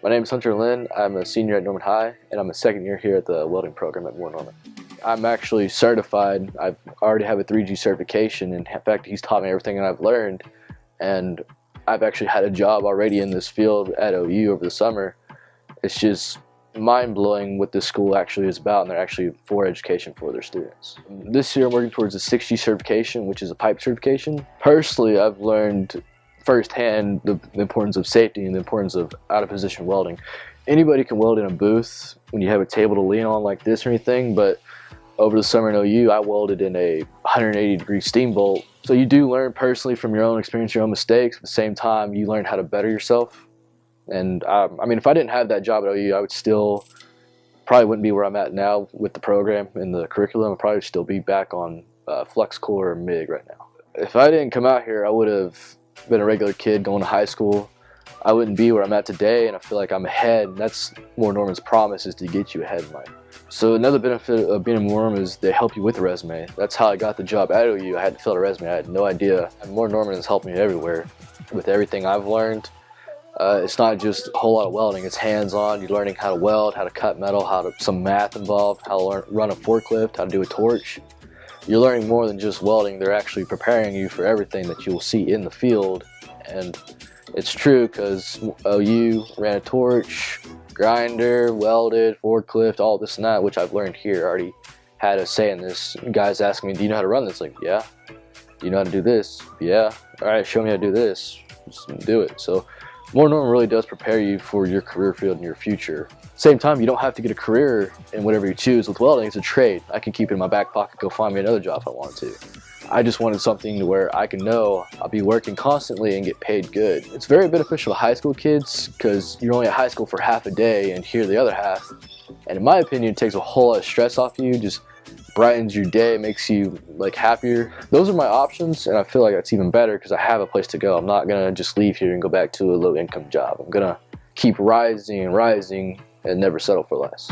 My name is Linn. I'm a senior at Norman High, and I'm a second year here at the welding program at Moore Norman. I'm actually certified. I already have a 3G certification, and in fact, he's taught me everything that I've learned. And I've actually had a job already in this field at OU over the summer. It's just mind-blowing what this school actually is about, and they're actually for education for their students. This year I'm working towards a 6G certification, which is a pipe certification. Personally, I've learned firsthand the importance of safety and the importance of out-of-position welding. Anybody can weld in a booth when you have a table to lean on like this or anything, but over the summer in OU, I welded in a 180-degree steam bolt. So you do learn personally from your own experience, your own mistakes. At the same time, you learn how to better yourself. And I mean, if I didn't have that job at OU, I would still probably wouldn't be where I'm at now with the program and the curriculum. I'd probably still be back on flex core or MIG right now. If I didn't come out here, I would have been a regular kid going to high school. I wouldn't be where I'm at today, and I feel like I'm ahead. That's Moore Norman's promise, is to get you ahead in life. So another benefit of being in Moore Norman is they help you with the resume. That's how I got the job at OU. I had to fill out a resume. I had no idea. And Moore Norman has helped me everywhere with everything I've learned. It's not just a whole lot of welding. It's hands-on. You're learning how to weld, how to cut metal, some math involved, how to run a forklift, how to do a torch. You're learning more than just welding. They're actually preparing you for everything that you will see in the field. And it's true, because OU ran a torch, grinder, welded, forklift, all this and that, which I've learned here. I already had a say in this. Guys asking me, do you know how to run this? Like, yeah. Do you know how to do this? Yeah. All right, show me how to do this. Just do it. So Moore Norman really does prepare you for your career field and your future. Same time, you don't have to get a career in whatever you choose. With welding, it's a trade. I can keep it in my back pocket, go find me another job if I wanted to. I just wanted something to where I can know I'll be working constantly and get paid good. It's very beneficial to high school kids, because you're only at high school for half a day and here the other half. And in my opinion, it takes a whole lot of stress off you, just brightens your day, makes you like happier. Those are my options, and I feel like that's even better because I have a place to go. I'm not gonna just leave here and go back to a low income job. I'm gonna keep rising and rising and never settle for less.